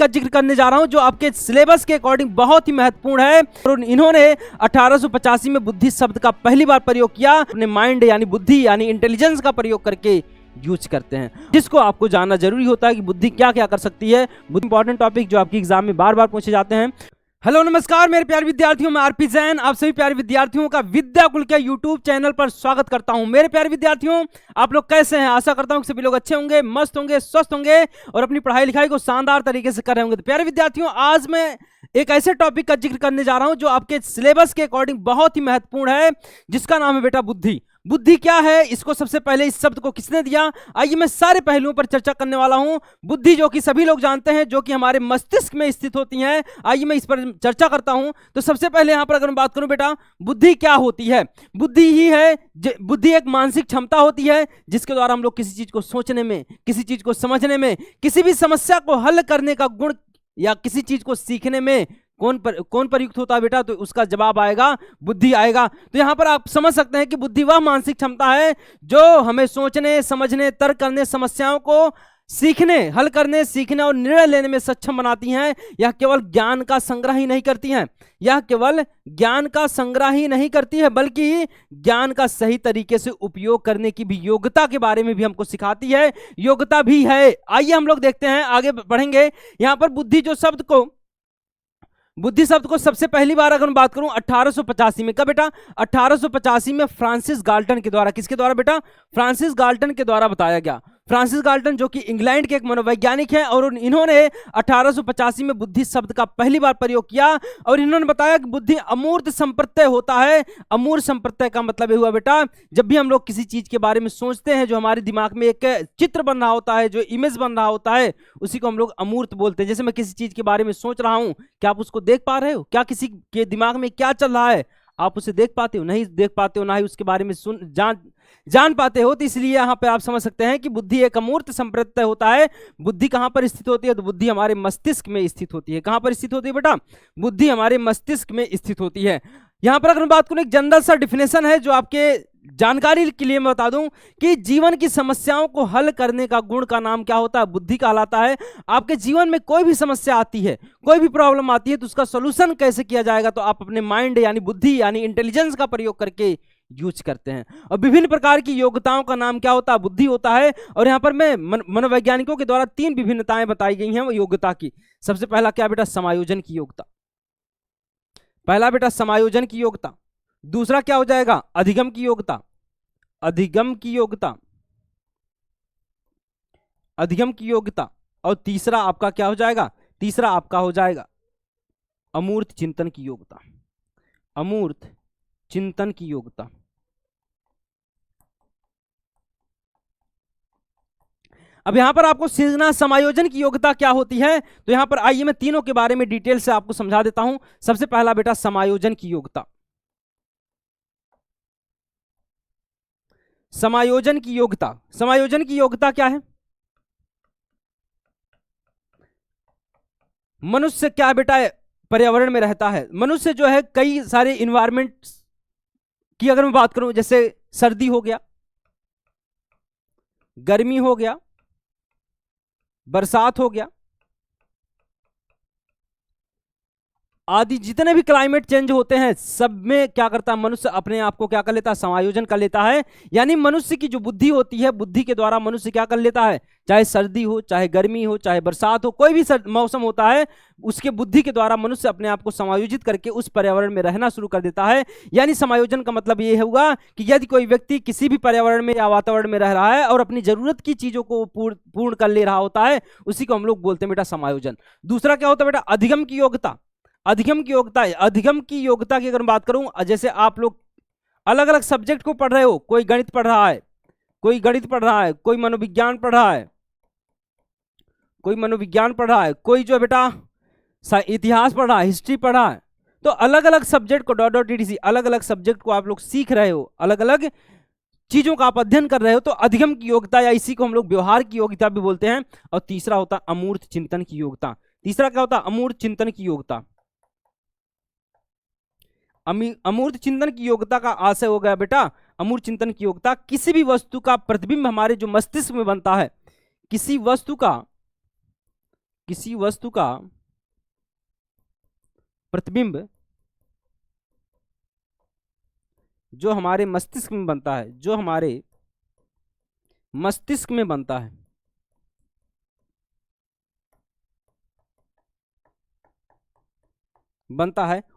का जिक्र करने जा रहा हूं जो आपके सिलेबस के अकॉर्डिंग बहुत ही महत्वपूर्ण है। और इन्होंने 1885 में बुद्धि शब्द का पहली बार प्रयोग किया। अपने माइंड यानी बुद्धि यानी इंटेलिजेंस का प्रयोग करके यूज करते हैं, जिसको आपको जानना जरूरी होता है कि बुद्धि क्या क्या कर सकती है। बहुत इंपॉर्टेंट टॉपिक जो आपके एग्जाम में बार बार पूछे जाते हैं। हेलो नमस्कार मेरे प्यारे विद्यार्थियों, मैं आरपी जैन आप सभी प्यारे विद्यार्थियों का विद्याकुल के यूट्यूब चैनल पर स्वागत करता हूं। मेरे प्यारे विद्यार्थियों, आप लोग कैसे हैं? आशा करता हूं कि सभी लोग अच्छे होंगे, मस्त होंगे, स्वस्थ होंगे और अपनी पढ़ाई लिखाई को शानदार तरीके से कर रहे होंगे। तो प्यारे विद्यार्थियों, आज मैं एक ऐसे टॉपिक का जिक्र करने जा रहा हूं जो आपके सिलेबस के अकॉर्डिंग बहुत ही महत्वपूर्ण है, जिसका नाम है बेटा बुद्धि। बुद्धि क्या है, इसको सबसे पहले इस शब्द को किसने दिया, आइए मैं सारे पहलुओं पर चर्चा करने वाला हूं। बुद्धि जो कि सभी लोग जानते हैं, जो कि हमारे मस्तिष्क में स्थित होती हैं, आइए मैं इस पर चर्चा करता हूं। तो सबसे पहले यहां पर अगर मैं बात करूं बेटा, बुद्धि क्या होती है? बुद्धि ही है, बुद्धि एक मानसिक क्षमता होती है जिसके द्वारा हम लोग किसी चीज को सोचने में, किसी चीज को समझने में, किसी भी समस्या को हल करने का गुण या किसी चीज को सीखने में कौन प्रयुक्त होता है बेटा? तो उसका जवाब आएगा बुद्धि आएगा। तो यहां पर आप समझ सकते हैं कि बुद्धि वह मानसिक क्षमता है जो हमें सोचने, समझने, तर्क करने, समस्याओं को सीखने, हल करने, सीखने और निर्णय लेने में सक्षम बनाती हैं। यह केवल ज्ञान का संग्रह ही नहीं करती हैं, यह केवल ज्ञान का संग्रह ही नहीं करती है, बल्कि ज्ञान का सही तरीके से उपयोग करने की भी योग्यता के बारे में भी हमको सिखाती है, योग्यता भी है। आइए हम लोग देखते हैं, आगे बढ़ेंगे। यहां पर बुद्धि शब्द को सबसे पहली बार अगर मैं बात करूं 1885 में, कब बेटा? 1885 में फ्रांसिस गाल्टन के द्वारा। किसके द्वारा बेटा? फ्रांसिस गाल्टन के द्वारा बताया गया। फ्रांसिस गाल्टन जो कि इंग्लैंड के एक मनोवैज्ञानिक हैं और इन्होंने 1885 में बुद्धि शब्द का पहली बार प्रयोग किया और इन्होंने बताया कि बुद्धि अमूर्त संप्रत्यय होता है। अमूर्त संप्रत्यय का मतलब ये हुआ बेटा, जब भी हम लोग किसी चीज के बारे में सोचते हैं, जो हमारे दिमाग में एक चित्र बन रहा होता है, जो इमेज बन रहा होता है, उसी को हम लोग अमूर्त बोलते हैं। जैसे मैं किसी चीज के बारे में सोच रहा हूं, क्या आप उसको देख पा रहे हो? क्या किसी के दिमाग में क्या चल रहा है आप उसे देख पाते हो? नहीं देख पाते हो, ना ही उसके बारे में जान पाते हो। तो इसलिए यहां पे आप समझ सकते हैं कि बुद्धि एक अमूर्त संप्रत्यय होता है। बुद्धि कहां पर स्थित होती है? तो बुद्धि हमारे मस्तिष्क में स्थित होती है। कहां पर स्थित होती है बेटा? बुद्धि हमारे मस्तिष्क में स्थित होती है। यहां पर अगर मैं बात करूं, एक जनरल सा डिफिनेशन है जो आपके जानकारी के लिए मैं बता दूं कि जीवन की समस्याओं को हल करने का गुण का नाम क्या होता है? बुद्धि कहलाता है। आपके जीवन में कोई भी समस्या आती है, कोई भी प्रॉब्लम आती है, तो उसका सोल्यूशन कैसे किया जाएगा? तो आप अपने माइंड यानी बुद्धि यानी इंटेलिजेंस का प्रयोग करके यूज करते हैं। और विभिन्न प्रकार की योग्यताओं का नाम क्या होता है? बुद्धि होता है। और यहां पर मैं मनोवैज्ञानिकों के द्वारा 3 विभिन्नताएं बताई गई हैं वो योग्यता की। सबसे पहला क्या बेटा? समायोजन की योग्यता। पहला बेटा समायोजन की योग्यता। दूसरा क्या हो जाएगा? अधिगम की योग्यता। अधिगम की योग्यता, अधिगम की योग्यता। और तीसरा आपका क्या हो जाएगा? तीसरा आपका हो जाएगा अमूर्त चिंतन की योग्यता। अमूर्त चिंतन की योग्यता। अब यहां पर आपको सीखना समायोजन की योग्यता क्या होती है। तो यहां पर आइए मैं तीनों के बारे में डिटेल से आपको समझा देता हूं। सबसे पहला बेटा समायोजन की योग्यता। समायोजन की योग्यता, समायोजन की योग्यता क्या है? मनुष्य क्या बेटा पर्यावरण में रहता है। मनुष्य जो है कई सारे इन्वायरमेंट की अगर मैं बात करूं, जैसे सर्दी हो गया, गर्मी हो गया, बरसात हो गया, आदि जितने भी क्लाइमेट चेंज होते हैं, सब में क्या करता है मनुष्य? अपने आप को क्या कर लेता है? समायोजन कर लेता है। यानी मनुष्य की जो बुद्धि होती है, बुद्धि के द्वारा मनुष्य क्या कर लेता है? चाहे सर्दी हो, चाहे गर्मी हो, चाहे बरसात हो, कोई भी मौसम होता है, उसके बुद्धि के द्वारा मनुष्य अपने आप को समायोजित करके उस पर्यावरण में रहना शुरू कर देता है। यानी समायोजन का मतलब ये होगा कि यदि कोई व्यक्ति किसी भी पर्यावरण में या वातावरण में रह रहा है और अपनी जरूरत की चीजों को पूर्ण कर ले रहा होता है, उसी को हम लोग बोलते हैं बेटा समायोजन। दूसरा क्या होता है बेटा? अधिगम की योग्यता। अधिगम की योग्यता है। अधिगम की योग्यता की अगर बात करूं, जैसे आप लोग अलग अलग सब्जेक्ट को पढ़ रहे हो, कोई गणित पढ़ रहा है, कोई गणित पढ़ रहा है, कोई मनोविज्ञान पढ़ रहा है, कोई मनोविज्ञान पढ़ रहा है, कोई जो है बेटा इतिहास पढ़ रहा है, हिस्ट्री पढ़ रहा है। तो अलग अलग सब्जेक्ट को .etc अलग अलग सब्जेक्ट को आप लोग सीख रहे हो, अलग अलग चीजों का आप अध्ययन कर रहे हो, तो अधिगम की योग्यता या इसी को हम लोग व्यवहार की योग्यता भी बोलते हैं। और तीसरा होता है अमूर्त चिंतन की योग्यता। तीसरा क्या होता है? अमूर्त चिंतन की योग्यता। अमूर्त चिंतन की योग्यता का आशय हो गया बेटा, अमूर्त चिंतन की योग्यता किसी भी वस्तु का प्रतिबिंब हमारे जो मस्तिष्क में बनता है, किसी वस्तु का किसी वस्तु का प्रतिबिंब जो हमारे मस्तिष्क में बनता है, जो हमारे मस्तिष्क में बनता है,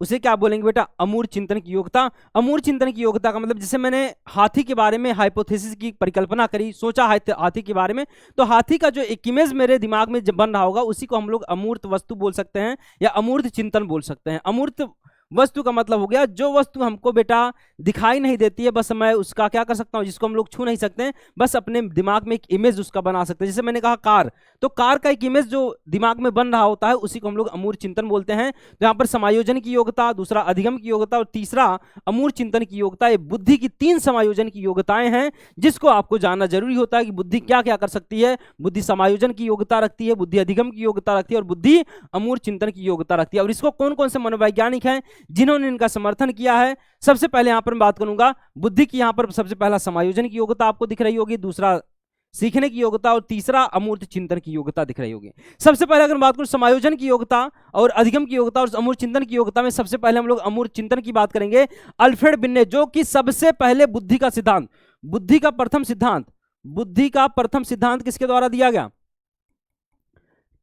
उसे क्या बोलेंगे बेटा? अमूर्त चिंतन की योग्यता। अमूर्त चिंतन की योग्यता का मतलब, जैसे मैंने हाथी के बारे में हाइपोथेसिस की परिकल्पना करी, सोचा हाथी के बारे में, तो हाथी का जो एक इमेज मेरे दिमाग में जब बन रहा होगा उसी को हम लोग अमूर्त वस्तु बोल सकते हैं या अमूर्त चिंतन बोल सकते हैं। अमूर्त वस्तु का मतलब हो गया जो वस्तु हमको बेटा दिखाई नहीं देती है, बस मैं उसका क्या कर सकता हूं, जिसको हम लोग छू नहीं सकते हैं, बस अपने दिमाग में एक इमेज उसका बना सकते हैं। जैसे मैंने कहा कार, तो कार का एक इमेज जो दिमाग में बन रहा होता है उसी को हम लोग अमूर्त चिंतन बोलते हैं। तो यहाँ पर समायोजन की योग्यता, दूसरा अधिगम की योग्यता और तीसरा अमूर्त चिंतन की योग्यता, ये बुद्धि की 3 समायोजन की योग्यताएं हैं जिसको आपको जानना जरूरी होता है कि बुद्धि क्या क्या कर सकती है। बुद्धि समायोजन की योग्यता रखती है, बुद्धि अधिगम की योग्यता रखती है और बुद्धि अमूर्त चिंतन की योग्यता रखती है। और इसको कौन कौन से मनोवैज्ञानिक हैं जिन्होंने इनका समर्थन किया है? सबसे पहले यहां पर मैं बात करूंगा बुद्धि की। यहां पर सबसे पहला समायोजन की योग्यता आपको दिख रही होगी, दूसरा सीखने की योग्यता और तीसरा अमूर्त चिंतन की योग्यता दिख रही होगी। सबसे पहले अगर बात करूं समायोजन की योग्यता और अधिगम की योग्यता और अमूर्त चिंतन की योग्यता में, सबसे पहले हम लोग अमूर्त चिंतन की बात करेंगे। अल्फ्रेड बिन्ने, जो कि सबसे पहले बुद्धि का सिद्धांत, बुद्धि का प्रथम सिद्धांत किसके द्वारा दिया गया?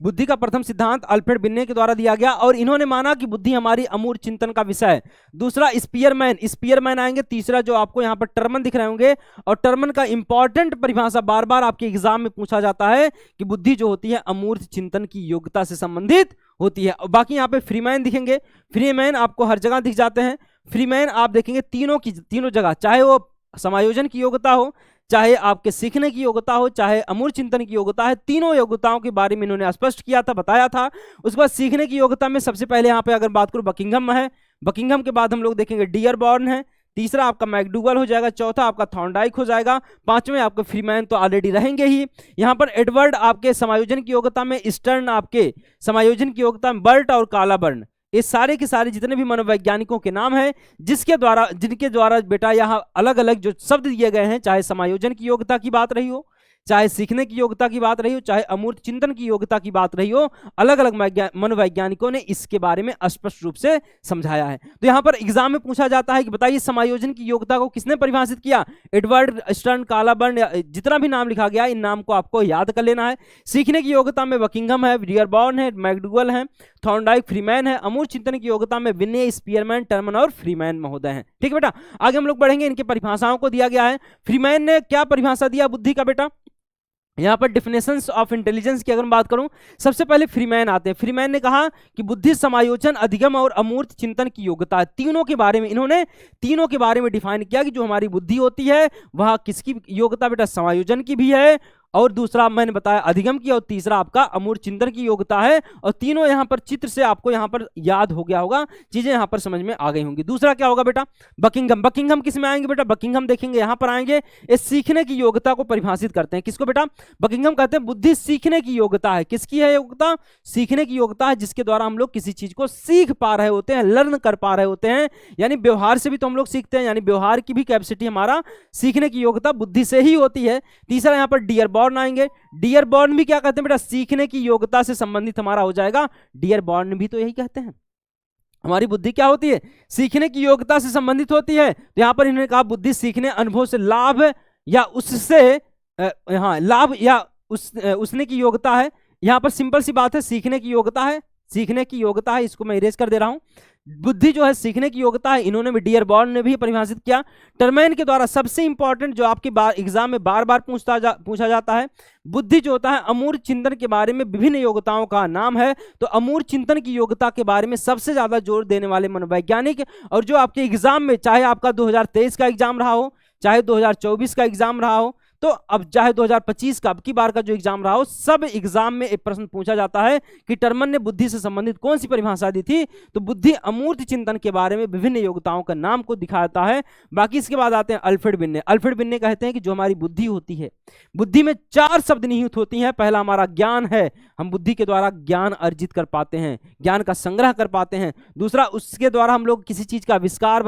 बुद्धि का प्रथम सिद्धांत अल्फ्रेड बिन्ने के द्वारा दिया गया और इन्होंने माना कि बुद्धि हमारी अमूर्त चिंतन का विषय है। दूसरा स्पीयरमैन आएंगे। तीसरा जो आपको यहां पर टर्मन दिख रहे होंगे, और टर्मन का इंपॉर्टेंट परिभाषा बार बार आपके एग्जाम में पूछा जाता है कि बुद्धि जो होती है अमूर्त चिंतन की योग्यता से संबंधित होती है। और बाकी यहाँ पे फ्रीमैन दिखेंगे, फ्रीमैन आपको हर जगह दिख जाते हैं। फ्रीमैन आप देखेंगे तीनों जगह, चाहे वो समायोजन की योग्यता हो, चाहे आपके सीखने की योग्यता हो, चाहे अमूर्त चिंतन की योग्यता है, तीनों योग्यताओं के बारे में इन्होंने स्पष्ट किया था, बताया था। उसके बाद सीखने की योग्यता में सबसे पहले यहां पे अगर बात करूं बकिंघम है, बकिंघम के बाद हम लोग देखेंगे डियरबॉर्न है, तीसरा आपका मैकडूगल हो जाएगा, चौथा आपका थॉर्नडाइक हो जाएगा, पांचवें आपके फ्रीमैन तो ऑलरेडी रहेंगे ही। यहां पर एडवर्ड आपके समायोजन की योग्यता में, ईस्टर्न आपके समायोजन की योग्यता में, बर्ट और कालाबर्न, ये सारे के सारे जितने भी मनोवैज्ञानिकों के नाम हैं जिनके द्वारा बेटा यहाँ अलग अलग जो शब्द दिए गए हैं, चाहे समायोजन की योग्यता की बात रही हो, चाहे सीखने की योग्यता की बात रही हो, चाहे अमूर्त चिंतन की योग्यता की बात रही हो, अलग अलग मनोवैज्ञानिकों ने इसके बारे में स्पष्ट रूप से समझाया है। तो यहां पर एग्जाम में पूछा जाता है कि बताइए समायोजन की योग्यता को किसने परिभाषित किया? एडवर्ड, ईस्टर्न, कालाबर्न, जितना भी नाम लिखा गया इन नाम को आपको याद कर लेना है। सीखने की योग्यता में बकिंघम है, डियरबॉर्न है, मैकडूगल है, थॉर्नडाइक, फ्रीमैन है। अमूर्त चिंतन की योग्यता में विन्ने, स्पीयरमैन, टर्मन और फ्रीमैन महोदय हैं। ठीक है बेटा, आगे हम लोग बढ़ेंगे। इनके परिभाषाओं को दिया गया है। फ्रीमैन ने क्या परिभाषा दिया बुद्धि का बेटा? यहां पर डिफिनेशंस ऑफ इंटेलिजेंस की अगर मैं बात करूं, सबसे पहले फ्रीमैन आते हैं। फ्रीमैन ने कहा कि बुद्धि समायोजन, अधिगम और अमूर्त चिंतन की योग्यता, तीनों के बारे में इन्होंने तीनों के बारे में डिफाइन किया कि जो हमारी बुद्धि होती है वह किसकी योग्यता बेटा? समायोजन की भी है, और दूसरा मैंने बताया अधिगम की, और तीसरा आपका अमूर्त चिंतन की योग्यता है। और तीनों यहां पर चित्र से आपको यहां पर याद हो गया होगा, चीजें यहां पर समझ में आ गई होंगी। दूसरा क्या होगा बेटा? बकिंघम। बकिंघम किस में आएंगे बेटा? बकिंघम देखेंगे यहां पर आएंगे, इस सीखने की योग्यता को परिभाषित करते हैं। किसको बेटा? बकिंघम कहते हैं बुद्धि सीखने की योग्यता है। किसकी है योग्यता? सीखने की योग्यता है, जिसके द्वारा हम लोग किसी चीज को सीख पा रहे होते हैं, लर्न कर पा रहे होते हैं। यानी व्यवहार से भी तो हम लोग सीखते हैं, यानी व्यवहार की भी कैपेसिटी हमारा सीखने की योग्यता बुद्धि से ही होती है। तीसरा यहां पर डियरबॉर्न आएंगे। डियरबॉर्न भी क्या कहते हैं बेटा? सीखने की योग्यता से संबंधित हमारा हो जाएगा। डियरबॉर्न भी तो यही कहते हैं, हमारी बुद्धि क्या होती है? सीखने की योग्यता से संबंधित होती है। तो यहां पर इन्होंने कहा बुद्धि सीखने, अनुभव से लाभ या उससे लाभ या उसने की योग्यता है। यहां पर सिंपल सी बात है, सीखने की योग्यता है, सीखने की योग्यता है, इसको मैं इरेज कर दे रहा हूं। बुद्धि जो है सीखने की योग्यता है, इन्होंने भी डियरबॉर्न ने भी परिभाषित किया। टर्मैन के द्वारा सबसे इंपॉर्टेंट जो आपके एग्जाम में बार बार पूछा जाता है, बुद्धि जो होता है अमूर्त चिंतन के बारे में विभिन्न योग्यताओं का नाम है। तो अमूर्त चिंतन की योग्यता के बारे में सबसे ज्यादा जोर देने वाले मनोवैज्ञानिक, और जो आपके एग्जाम में, चाहे आपका 2023 का एग्जाम रहा हो, चाहे 2024 का एग्जाम रहा हो, तो अब चाहे 2025 का अब की बार का जो एग्जाम रहा हो, सब एग्जाम में एक प्रश्न पूछा जाता है कि टर्मन ने बुद्धि से संबंधित कौन सी परिभाषा दी थी? तो बुद्धि अमूर्त चिंतन के बारे में विभिन्न योग्यताओं का नाम को दिखाता है। बाकी इसके बाद आते हैं अल्फ्रेड बिन्ने। अल्फ्रेड बिन्ने कहते हैं कि जो हमारी बुद्धि होती है, बुद्धि में 4 शब्द निहित होती हैं। पहला हमारा ज्ञान है, हम बुद्धि के द्वारा ज्ञान अर्जित कर पाते हैं, ज्ञान का संग्रह कर पाते हैं। दूसरा, उसके द्वारा हम लोग किसी चीज का आविष्कार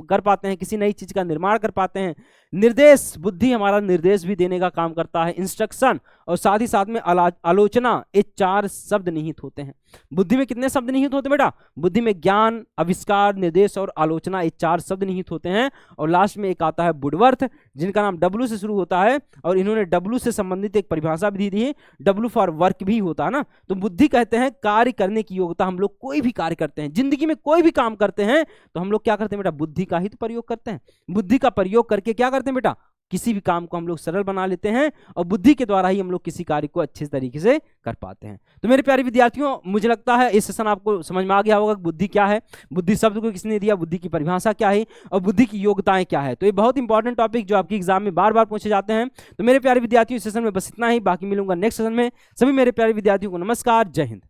कर पाते हैं, किसी नई चीज का निर्माण कर पाते हैं। निर्देश, बुद्धि हमारा निर्देश भी देने का काम करता है, इंस्ट्रक्शन। और साथ ही साथ में आलोचना, ये 4 शब्द निहित होते हैं। बुद्धि में कितने शब्द निहित होते हैं बेटा? बुद्धि में ज्ञान, आविष्कार, निर्देश और आलोचना, ये 4 शब्द निहित होते हैं। और लास्ट में एक आता है वुडवर्थ, जिनका नाम W से शुरू होता है और इन्होंने W से संबंधित एक परिभाषा भी दी है, W फॉर वर्क भी होता है ना। तो बुद्धि कहते हैं कार्य करने की योग्यता। हम लोग कोई भी कार्य करते हैं, जिंदगी में कोई भी काम करते हैं, तो हम लोग क्या करते हैं बेटा? बुद्धि का ही तो प्रयोग करते हैं। बुद्धि का प्रयोग करके क्या करते हैं बेटा? किसी भी काम को हम लोग सरल बना लेते हैं और बुद्धि के द्वारा ही हम लोग किसी कार्य को अच्छे तरीके से कर पाते हैं। तो मेरे प्यारे विद्यार्थियों, मुझे लगता है इस सेशन आपको समझ में आ गया होगा कि बुद्धि क्या है, बुद्धि शब्द को किसने दिया, बुद्धि की परिभाषा क्या है और बुद्धि की योग्यताएं क्या है। तो ये बहुत इंपॉर्टेंट टॉपिक जो आपके एग्जाम में बार बार पूछे जाते हैं। तो मेरे प्यारे विद्यार्थियों, इस सेशन में बस इतना ही, बाकी मिलूंगा नेक्स्ट सेशन में। सभी मेरे प्यारे विद्यार्थियों को नमस्कार, जय हिंद।